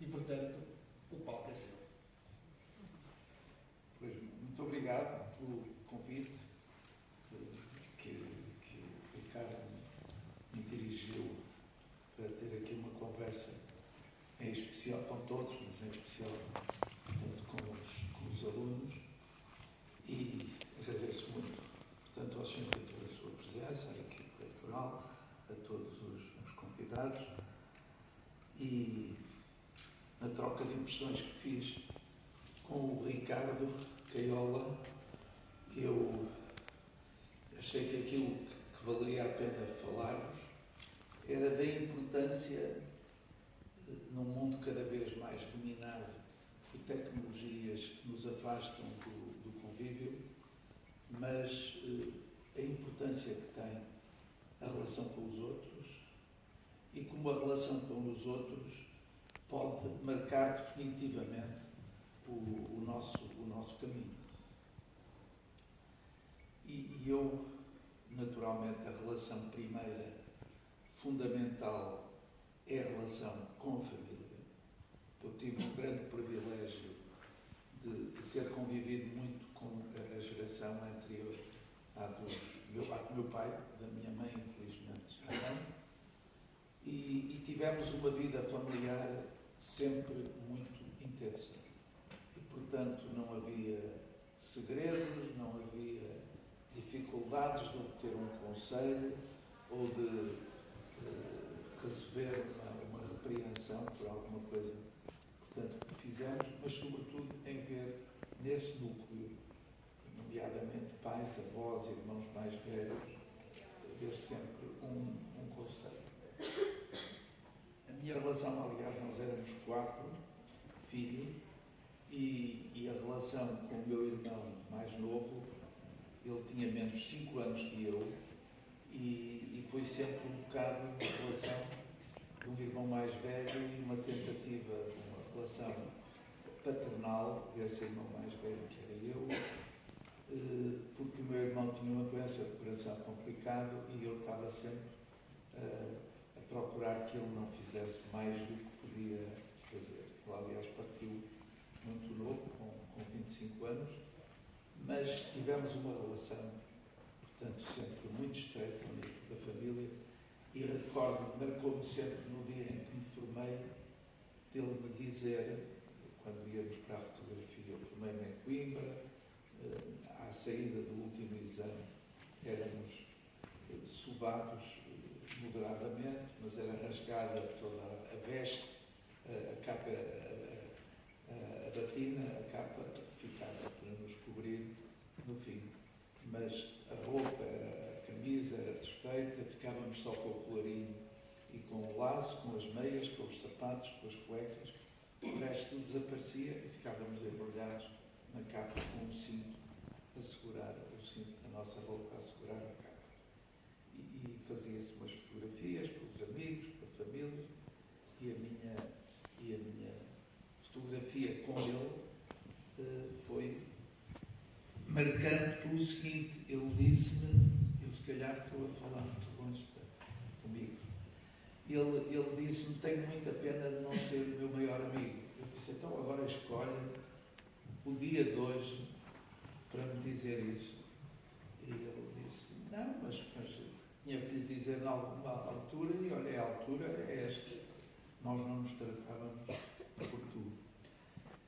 E, portanto, o palco é seu. Pois, muito obrigado pelo convite que o Ricardo me dirigiu para ter aqui uma conversa, em especial com todos, mas em especial com os alunos, e agradeço muito, portanto, ao Sr. Reitor a sua presença, à equipe eleitoral, a todos os convidados, e na troca de impressões que fiz com o Ricardo Caiola, eu achei que aquilo que valeria a pena falar-vos era da importância, num mundo cada vez mais dominado por tecnologias que nos afastam do convívio, mas a importância que tem a relação com os outros e como a relação com os outros pode marcar definitivamente o nosso caminho. E eu, naturalmente, a relação primeira, fundamental, é a relação com a família. Eu tive um grande privilégio de ter convivido muito com a geração anterior à do meu pai, da minha mãe, infelizmente já não, e tivemos uma vida familiar sempre muito intensa. E, portanto, não havia segredos, não havia dificuldades de obter um conselho ou de receber uma repreensão por alguma coisa, portanto, que fizemos, mas sobretudo em ver nesse núcleo, nomeadamente pais, avós, irmãos mais velhos, ver sempre um conselho. A minha relação, aliás, nós éramos 4 filhos, e a relação com o meu irmão mais novo, ele tinha menos 5 anos que eu, e foi sempre um bocado uma relação de um irmão mais velho e uma tentativa de uma relação paternal desse irmão mais velho que era eu, porque o meu irmão tinha uma doença de coração complicada e eu estava sempre a procurar que ele não fizesse mais do que podia fazer. Ele, aliás, partiu muito novo, com 25 anos, mas tivemos uma relação, portanto, sempre muito estreita da família, e recordo, marcou-me sempre no dia em que me formei, dele me dizer, quando íamos para a fotografia, eu formei-me em Coimbra, à saída do último exame, éramos sovados moderadamente, mas era rasgada toda a veste, a capa, a batina, a capa ficava para nos cobrir no fim. Mas a roupa, a camisa era desfeita, ficávamos só com o colarinho e com o laço, com as meias, com os sapatos, com as cuecas. O resto desaparecia e ficávamos embrulhados na capa com um cinto a segurar, o cinto da nossa roupa a segurar a capa. E fazia-se umas fotografias com os amigos, com a família, e a minha fotografia com ele foi marcando pelo seguinte: ele disse-me, eu se calhar estou a falar muito longe comigo, ele disse-me, tenho muita pena de não ser o meu maior amigo. Eu disse, então agora escolhe o dia de hoje para me dizer isso. E ele disse, não, mas tinha que lhe dizer em alguma altura, e olha, a altura é esta, nós não nos tratávamos por tu.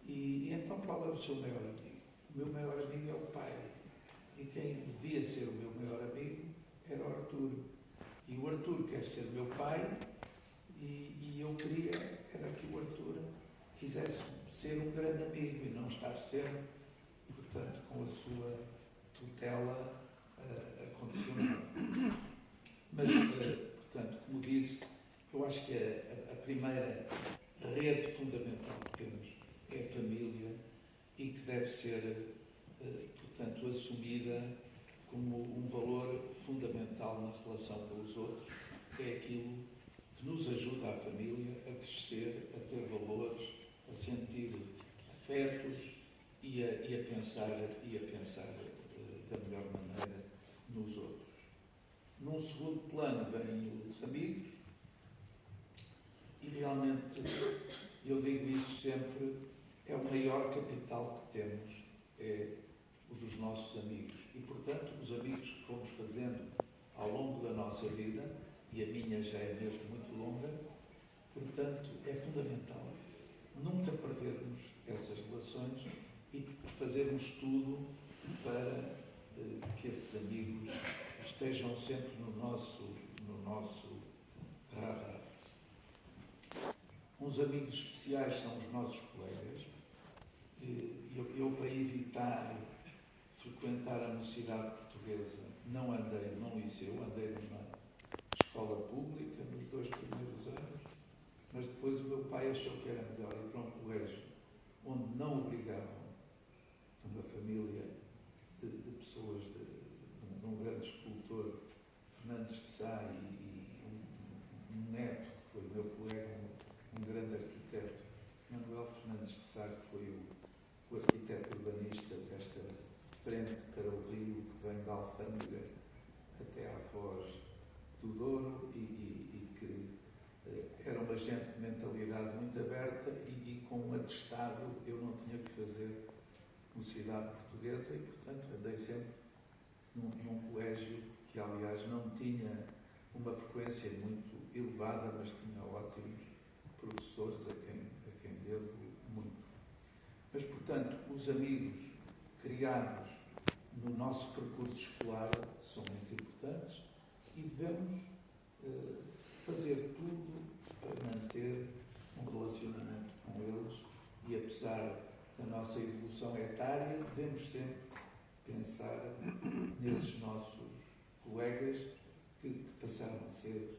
E então qual é o seu maior amigo? O meu maior amigo é o pai. E quem devia ser o meu maior amigo era o Artur. E o Artur quer ser meu pai, e eu queria era que o Artur quisesse ser um grande amigo e não estar sempre, portanto, com a sua tutela condicional. Mas, portanto, como disse, eu acho que a primeira rede fundamental que temos é a família, e que deve ser, portanto, assumida como um valor fundamental na relação com os outros. É aquilo que nos ajuda, a família, a crescer, a ter valores, a sentir afetos e a pensar da melhor maneira nos outros. Num segundo plano vêm os amigos, e realmente eu digo sempre, é o maior capital que temos, é o dos nossos amigos. E, portanto, os amigos que fomos fazendo ao longo da nossa vida, e a minha já é mesmo muito longa, portanto, é fundamental nunca perdermos essas relações e fazermos tudo para que esses amigos estejam sempre no nosso radar. Uns amigos especiais são os nossos colegas. Eu, para evitar frequentar a mocidade portuguesa, não andei num liceu, andei numa escola pública nos 2 primeiros anos, mas depois o meu pai achou que era melhor ir para um colégio onde não obrigavam uma família de pessoas, de um grande escultor, Fernandes de Sá, e um neto, que foi meu colega, um grande arquiteto, Manuel Fernandes de Sá, que foi o arquiteto urbanista desta frente para o rio, que vem da Alfândega até à Foz do Douro, e que era uma gente de mentalidade muito aberta, e com um atestado eu não tinha que fazer mocidade portuguesa, e portanto andei sempre num colégio que, aliás, não tinha uma frequência muito elevada, mas tinha ótimos professores a quem devo muito. Mas, portanto, os amigos criados no nosso percurso escolar são muito importantes e devemos fazer tudo para manter um relacionamento com eles, e apesar da nossa evolução etária, devemos sempre pensar nesses nossos colegas que passaram a ser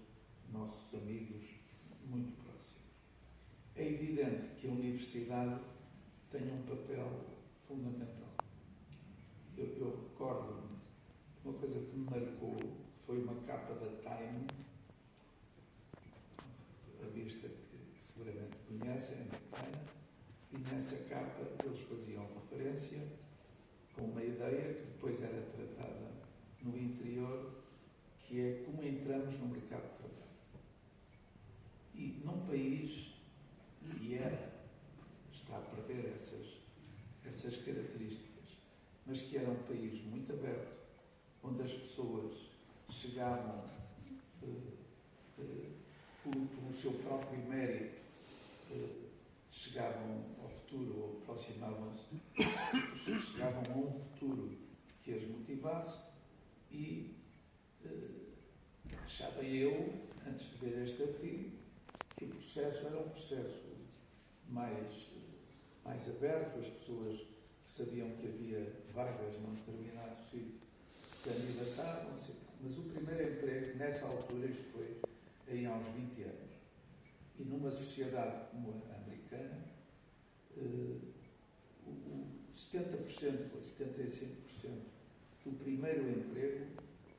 nossos amigos muito próximos. É evidente que a universidade tem um papel fundamental. Eu recordo-me, uma coisa que me marcou foi uma capa da Time, a revista que seguramente conhecem, americana, e nessa capa eles faziam referência a uma ideia que depois era tratada no interior, que é como entramos no mercado de trabalho. E num país que está a perder essas características, mas que era um país muito aberto, onde as pessoas chegavam pelo seu próprio mérito, chegavam ao futuro, ou aproximavam-se, chegavam a um futuro que as motivasse, e achava eu, antes de ver este artigo, que o processo era um processo mais aberto, as pessoas que sabiam que havia vagas num determinado sítio candidatavam-se, mas o primeiro emprego, nessa altura, isto foi aí há uns 20 anos, e numa sociedade como a americana, o 70% ou 75% do primeiro emprego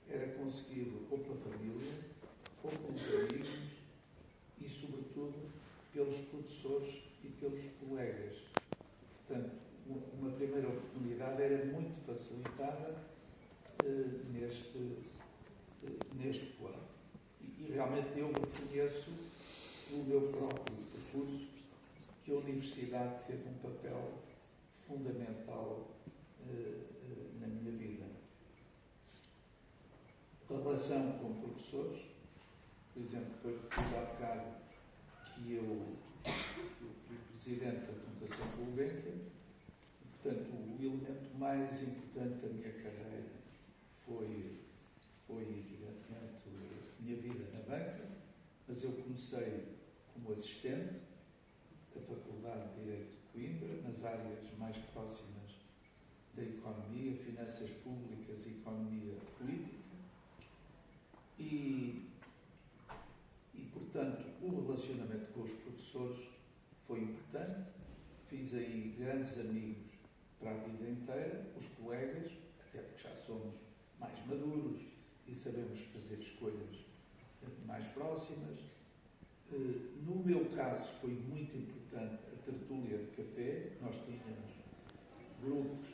era conseguido ou pela família, ou pelos amigos e, sobretudo, pelos professores e pelos colegas. Portanto, uma primeira oportunidade era muito facilitada neste plano. E realmente eu reconheço no meu próprio percurso que a universidade teve um papel fundamental na minha vida. A relação com professores, por exemplo, foi referido há bocado que eu fui presidente da Fundação Gulbenkian, e, portanto, o elemento mais importante da minha carreira foi evidentemente, a minha vida na banca, mas eu comecei como assistente da Faculdade de Direito de Coimbra, nas áreas mais próximas da economia, finanças públicas e economia política, e portanto, o relacionamento com os professores foi importante. Fiz aí grandes amigos para a vida inteira, os colegas, até porque já somos mais maduros e sabemos fazer escolhas mais próximas. No meu caso, foi muito importante a tertúlia de café. Nós tínhamos grupos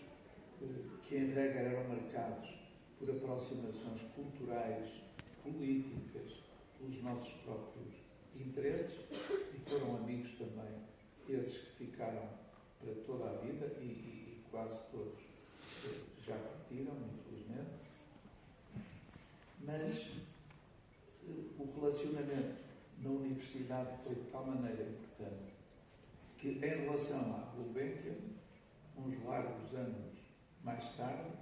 que, em regra, eram marcados por aproximações culturais, políticas, pelos nossos próprios interesses, e foram amigos também esses que ficaram para toda a vida e quase todos já partiram, infelizmente. Mas o relacionamento na universidade foi de tal maneira importante que, em relação à Gulbenkian, uns largos anos mais tarde,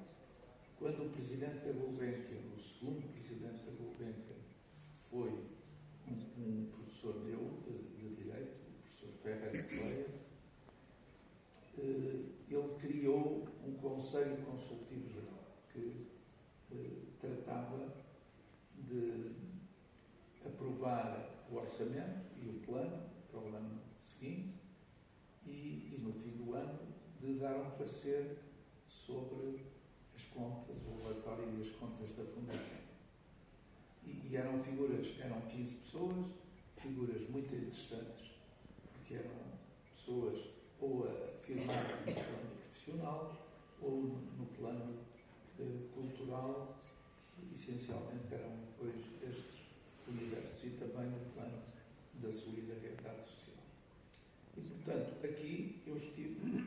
quando o presidente da Gulbenkian, o segundo presidente da Gulbenkian, foi um professor meu de Direito, o professor Ferreira Correia, ele criou um Conselho Consultivo Geral que tratava de aprovar o orçamento e o plano para o ano seguinte e no fim do ano, de dar um parecer sobre as contas, o relatório e as contas da Fundação. E eram 15 pessoas, figuras muito interessantes, porque eram pessoas ou afirmadas no plano profissional ou no plano cultural, essencialmente eram depois estes universos e também no plano da solidariedade social. E, portanto, aqui eu estive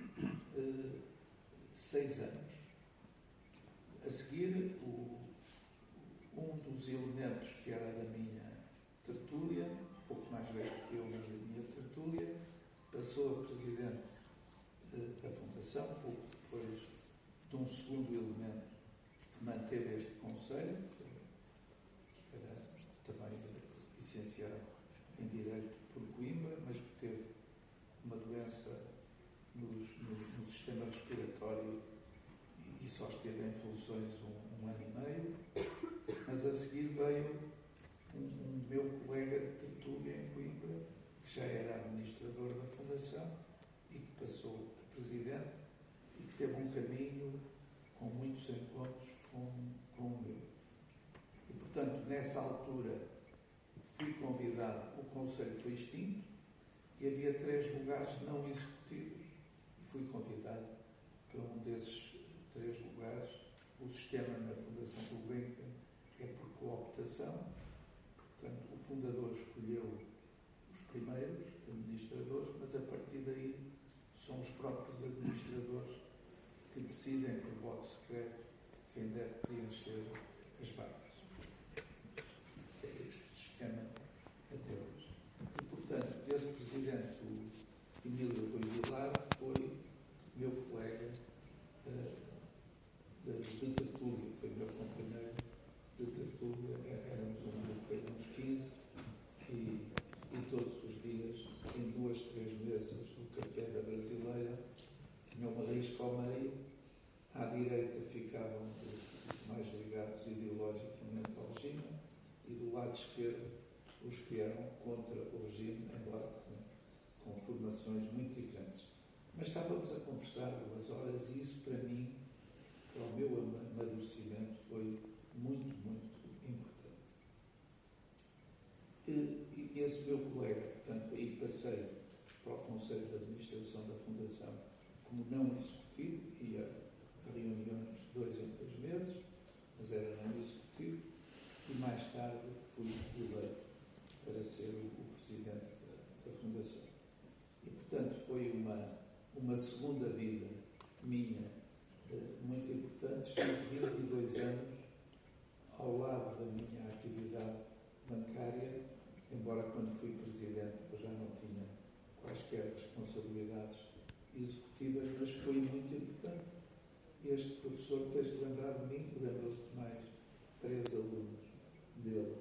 6 anos. A seguir, um dos elementos que era da minha tertúlia, um pouco mais velho que eu, mas da minha tertúlia, passou a presidente da Fundação, pouco depois de um segundo elemento que manteve este conselho, que era também licenciado em Direito por Coimbra, mas que teve uma doença no sistema respiratório e só esteve em funções um ano e meio. Mas a seguir veio um meu colega de tertúlia em Coimbra, que já era administrador da Fundação e que passou a presidente e que teve um caminho com muitos encontros com o meu. E, portanto, nessa altura fui convidado, o Conselho foi extinto e havia 3 lugares não executivos e fui convidado para um desses 3 lugares. O sistema na Fundação Gulbenkian é por cooptação, portanto, o fundador escolheu os primeiros administradores, mas a partir daí são os próprios administradores que decidem por voto secreto quem deve preencher as vagas. É este o sistema até hoje. E, portanto, esse presidente, o Emílio Rui Vilar, foi meu colega de tertúlia, foi meu companheiro de tertúlia. Éramos um grupo aí de uns 15 e todos os dias, em 2, 3 mesas do Café da Brasileira, tinha uma risca ao meio. À direita ficavam os mais ligados ideologicamente ao regime e do lado esquerdo os que eram contra o regime, embora com formações muito diferentes. Mas estávamos a conversar 2 horas e isso, para mim, para o meu amadurecimento, foi muito, muito importante. E esse meu colega, portanto, aí passei para o Conselho de Administração da Fundação como não executivo, ia a reuniões 2 em 2 meses, mas era não executivo, e mais tarde fui eleito para ser o presidente da Fundação. E, portanto, foi uma segunda vida minha muito importante. Estive 22 anos ao lado da minha atividade bancária, embora quando fui presidente eu já não tinha quaisquer responsabilidades executivas, mas foi muito importante. Este professor tem-se lembrado de mim, lembrou-se de mais 3 alunos dele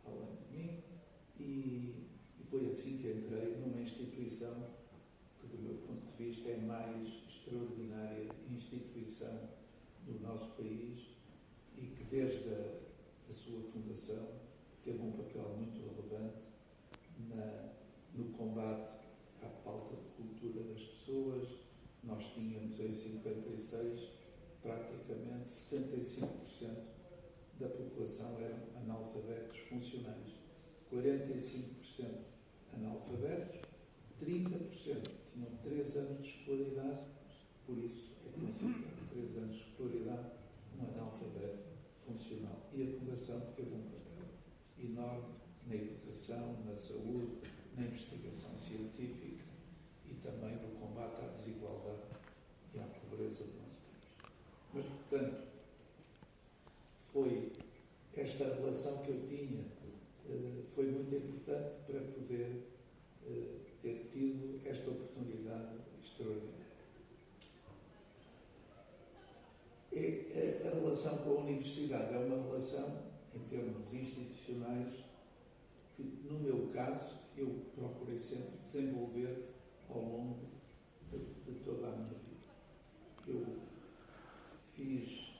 além de mim, e foi assim que entrei numa instituição que, do meu ponto de vista, é a mais extraordinária instituição do nosso país e que, desde a sua fundação, teve um papel muito relevante no combate à falta de cultura das pessoas. Nós tínhamos, em 56, praticamente 75% da população eram analfabetos funcionais, 45% analfabetos, 30% tinham 3 anos de escolaridade, por isso é considerado 3 anos de escolaridade um analfabeto funcional. E a Fundação teve um papel enorme na educação, na saúde, na investigação científica e também no combate esta relação que eu tinha foi muito importante para poder ter tido esta oportunidade extraordinária. A relação com a universidade é uma relação, em termos institucionais, que, no meu caso, eu procurei sempre desenvolver ao longo de toda a minha vida. Eu fiz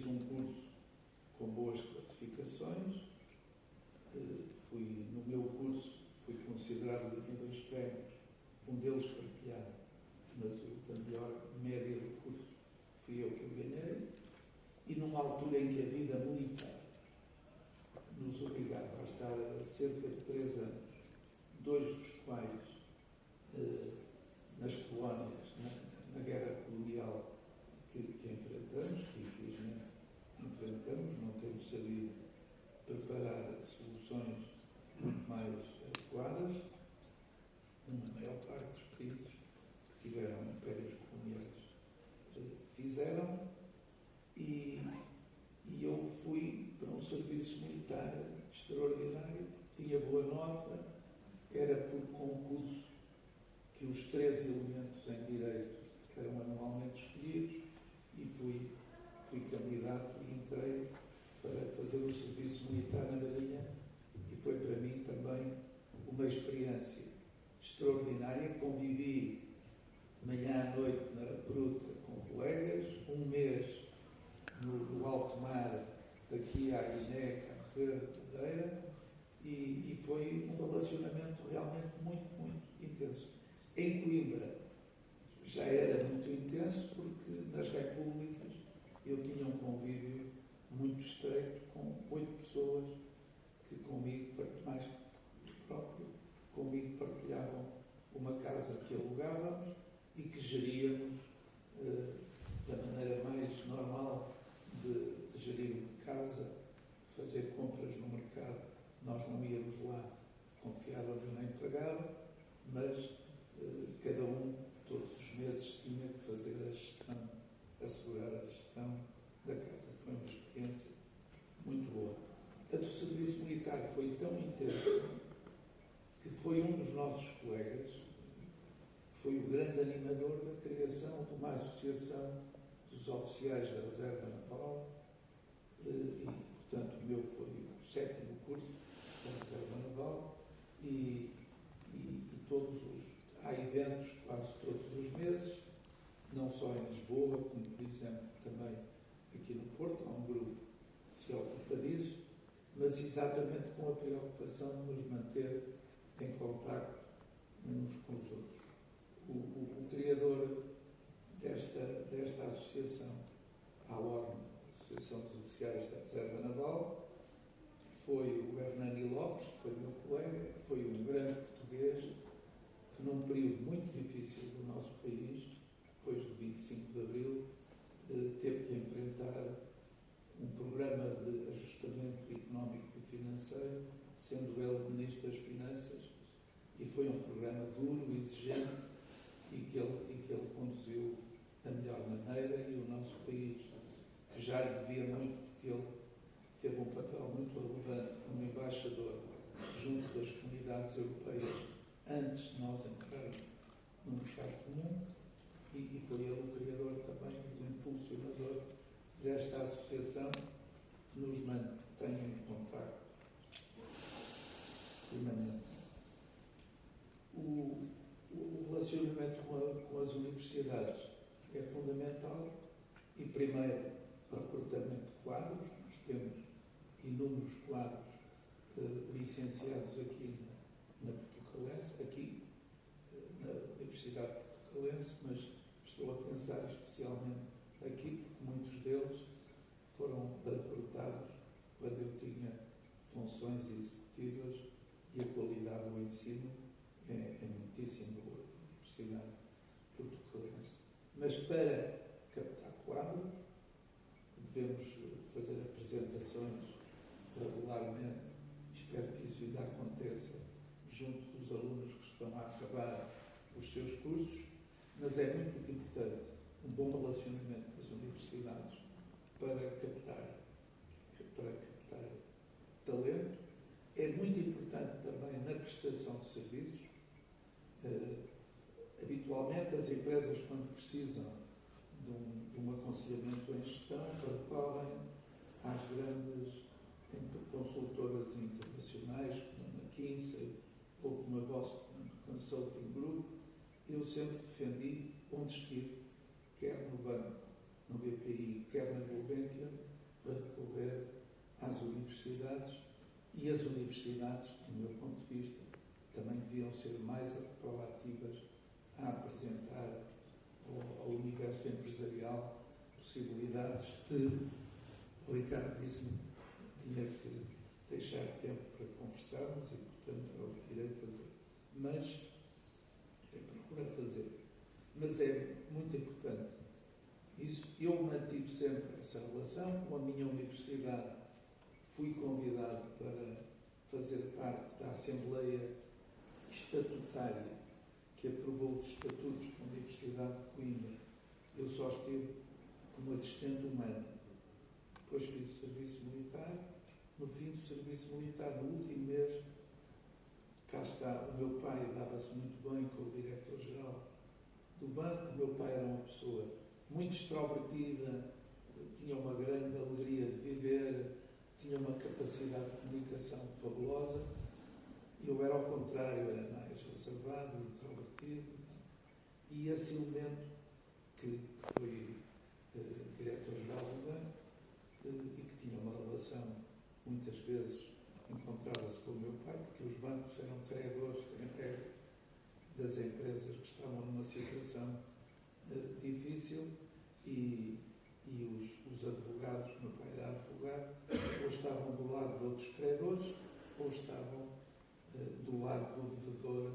um curso com boas classificações, no meu curso fui considerado de 2 prémios, um deles partilhado, mas a melhor média do curso fui eu que o ganhei, e numa altura em que a vida militar nos obrigava a estar cerca de 3 anos, 2 dos quais nas colónias, na guerra colonial que enfrentamos, que infelizmente enfrentamos, não temos sabido preparar soluções muito mais adequadas, na maior parte dos países que tiveram impérios coloniais fizeram, e eu fui para um serviço militar extraordinário, tinha boa nota, era por concurso que os 3 elementos em direito eram anualmente escolhidos, e fui candidato e entrei para fazer o serviço militar na Marinha, e foi para mim também uma experiência extraordinária. Convivi de manhã à noite na Bruta com colegas, um mês no alto mar, daqui à Guiné, Cabo Verde, Madeira, e foi um relacionamento realmente muito, muito intenso. Em Coimbra já era muito intenso, porque nas repúblicas eu tinha um convívio muito estreito com 8 pessoas que comigo, mais próprio, comigo partilhavam uma casa que alugávamos e que geríamos da maneira mais normal de gerir uma casa, fazer compras no mercado. Nós não íamos lá, confiávamos na empregada, mas cada um, todos os meses, tinha que fazer a gestão, assegurar a gestão da casa. Foi uma experiência muito boa. A do serviço militar foi tão intensa que foi um dos nossos colegas que foi o grande animador da criação de uma associação dos oficiais da Reserva Naval, e, portanto, o meu foi o 7º curso da Reserva Naval, e há eventos quase todos os meses, não só em Lisboa, como, por exemplo, também aqui no Porto. Há um grupo que se ocupa disso, mas exatamente com a preocupação de nos manter em contacto uns com os outros. O criador desta associação, a ORN, Associação dos Oficiais da Reserva Naval, foi o Hernani Lopes, que foi meu colega, que foi um grande português, que num período muito difícil do nosso país, depois do 25 de Abril, teve que enfrentar um programa de ajustamento económico e financeiro, sendo ele Ministro das Finanças, e foi um programa duro, exigente, e que ele conduziu da melhor maneira, e o nosso país, que já lhe devia muito, porque ele teve um papel muito relevante como embaixador junto das comunidades europeias antes de nós entrarmos no mercado comum, e foi ele o criador também, o impulsionador desta associação, que nos mantém em contacto permanente. O relacionamento com as universidades é fundamental, e primeiro, recrutamento de quadros. Nós temos inúmeros quadros licenciados aqui na Portucalense, aqui na Universidade Portucalense, mas estou a pensar especialmente aqui, porque muitos deles foram recrutados quando eu tinha funções executivas, e a qualidade do ensino é muitíssimo boa da Universidade Portucalense. Mas para captar quadros, devemos fazer apresentações regularmente. Espero que isso ainda aconteça junto dos alunos que estão a acabar os seus cursos, mas é muito importante um bom relacionamento com as universidades para captar para captar talento. É muito importante também na prestação de serviços. Habitualmente, as empresas, quando precisam de um aconselhamento em gestão, recorrem às grandes consultoras internacionais, como a McKinsey ou como a Boston Consulting Group. Eu sempre defendi, onde estive, quer no banco, no BPI, quer na Gulbenkian, a recorrer às universidades, e as universidades, do meu ponto de vista, também deviam ser mais proativas a apresentar ao universo empresarial possibilidades de. O Ricardo disse-me que tinha que deixar tempo para conversarmos e, portanto, é o que irei fazer. Mas, procurar fazer. Mas é muito importante isso. Eu mantive sempre essa relação com a minha universidade. Fui convidado para fazer parte da Assembleia Estatutária que aprovou os estatutos da Universidade de Coimbra. Eu só estive como assistente humano. Depois fiz o serviço militar. No fim do serviço militar, no último mês, cá está, o meu pai dava-se muito bem com o diretor-geral do banco. O meu pai era uma pessoa muito extrovertida, tinha uma grande alegria de viver, tinha uma capacidade de comunicação fabulosa. Eu era ao contrário, era mais reservado, introvertido. E esse elemento que foi diretor-geral do banco e que tinha uma relação, muitas vezes, encontrava-se com o meu pai, porque os bancos eram credores, em regra, das empresas que estavam numa situação difícil e os advogados, o meu pai era advogado, ou estavam do lado de outros credores, ou estavam do lado do devedor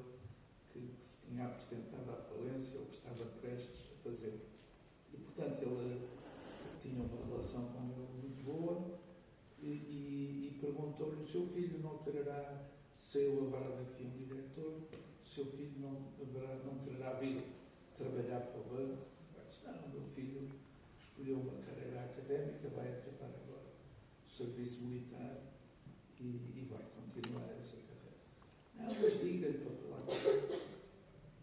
que se tinha apresentado à falência ou que estava prestes a fazer. E, portanto, ele tinha uma relação com ele muito boa e perguntou-lhe: o seu filho não terá, saiu agora daqui um diretor, o seu filho não terá vindo trabalhar para o banco? Eu disse: não, o meu filho escolheu uma carreira académica, vai acabar agora o serviço militar e vai continuar essa carreira. Não, mas diga-lhe para falar com ele.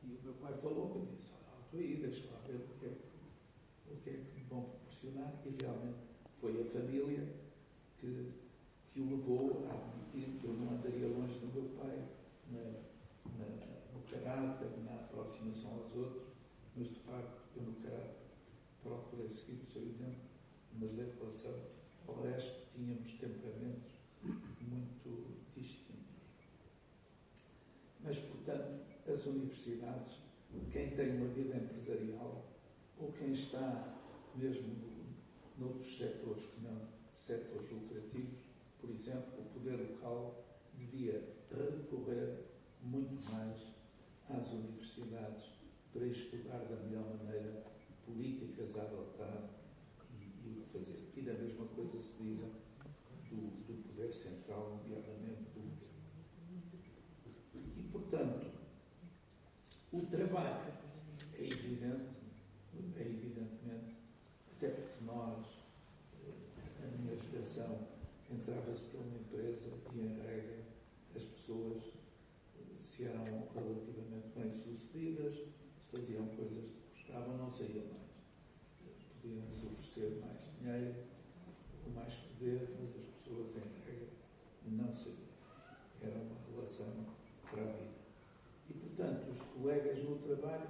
E o meu pai falou, eu disse: olha, tu aí, deixa lá ver o que é que me vão proporcionar. E realmente foi a família que o levou a admitir que eu não andaria longe do meu pai no caráter, na aproximação aos outros, mas de facto eu no caráter procurei seguir o seu exemplo, mas em relação ao resto tínhamos temperamentos muito distintos. Mas, portanto, as universidades, quem tem uma vida empresarial ou quem está mesmo noutros setores que não setores lucrativos, por exemplo, o poder local devia recorrer muito mais às universidades para estudar da melhor maneira políticas a adotar e o que fazer. E da mesma coisa se diga do poder central, nomeadamente do governo. E, portanto, o trabalho é evidentemente, até porque nós, a minha geração, entrava-se para uma empresa e, em regra, as pessoas se eram relativamente bem-sucedidas, se faziam coisas que gostavam, não saíam mais. Podíamos oferecer mais dinheiro ou mais poder, mas as pessoas, em regra, não saíam. Era uma relação para a vida. E, portanto, os colegas no trabalho,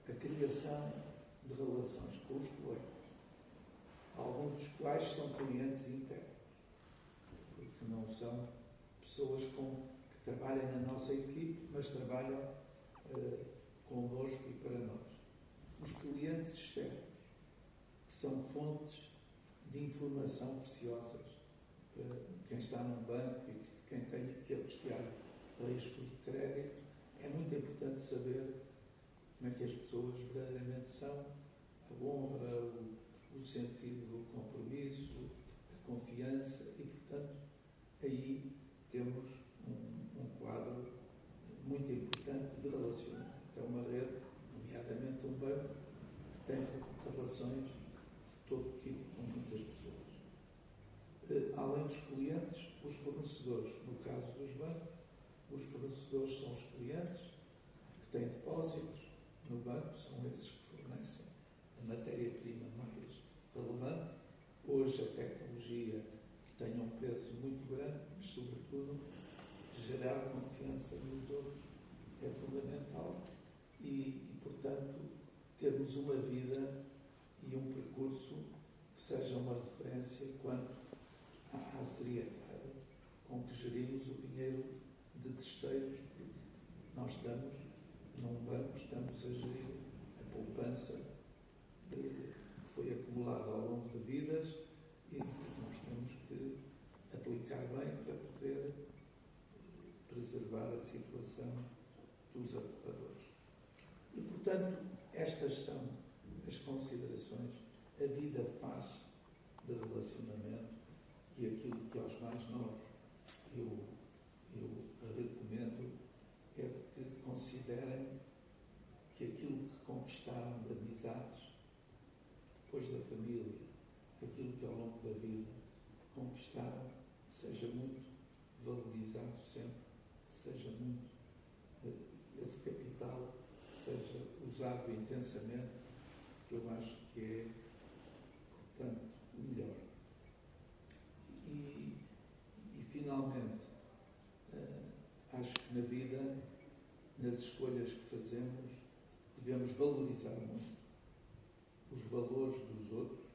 a criação de relações com os colegas, alguns dos quais são clientes internos, porque não são pessoas que trabalham na nossa equipe, mas trabalham connosco e para nós. Os clientes externos, que são fontes de informação preciosas para quem está num banco e quem tem que apreciar riscos de crédito, é muito importante saber como é que as pessoas verdadeiramente são, a honra, o sentido do compromisso, a confiança e, portanto, aí temos um quadro muito importante de relacionamento. É uma rede, nomeadamente um banco, que tem relações de todo tipo com muitas pessoas. além dos clientes, os fornecedores. No caso dos bancos, os fornecedores são os clientes que têm depósitos no banco, são esses que fornecem a matéria-prima mais relevante. Hoje a tecnologia tem um peso muito grande, mas sobretudo gerar confiança nos outros é fundamental e portanto, termos uma vida e um percurso que seja uma referência quanto à seriedade com que gerimos o dinheiro de terceiros. Nós estamos num banco, estamos a gerir a poupança que foi acumulada ao longo de vidas e que nós temos que aplicar bem para poder preservar a situação dos aforradores. E, portanto, estas são as considerações, a vida fácil de relacionamento e aquilo que aos mais novos eu recomendo é que considerem que aquilo que conquistaram de amizades, depois da família, aquilo que ao longo da vida conquistaram, seja muito valorizado sempre, seja muito esse capital seja usado intensamente, que eu acho que é, portanto, o melhor. E finalmente, acho que na vida, nas escolhas que fazemos, devemos valorizar muito os valores dos outros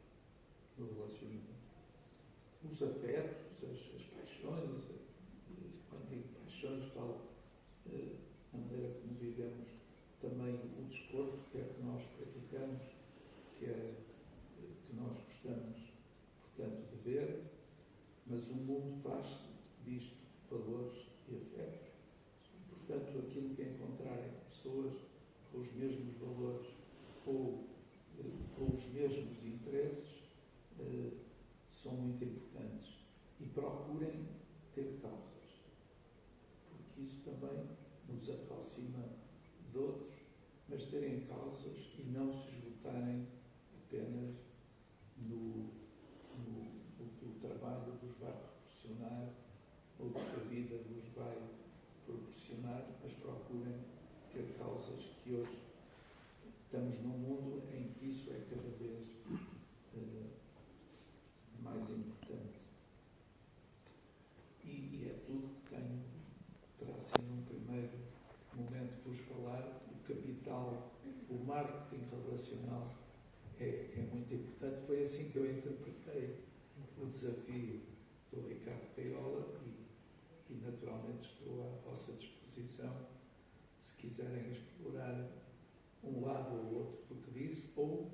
no relacionamento. Os afetos, as paixões, quando digo paixões, tal, a maneira como vivemos também o desporto, quer que nós praticamos, quer que nós gostamos, portanto, de ver, mas o mundo faz-se disto, valores e afetos. E, portanto, aquilo que encontrarem pessoas com os mesmos valores ou com os mesmos interesses são muito importantes. E procurem ter causas, porque isso também nos aproxima de outros, mas terem causas e não se esgotarem apenas no que o trabalho vos vai proporcionar ou que a vida vos vai proporcionar, mas procurem ter causas que hoje estamos num mundo em que isso é cada vez mais importante. E é tudo que tenho para assim num primeiro momento vos falar. O capital, o marketing relacional é muito importante. Foi assim que eu interpretei o desafio do Ricardo Caiola e naturalmente estou à vossa disposição se quiserem explorar um lado ou outro do que disse ou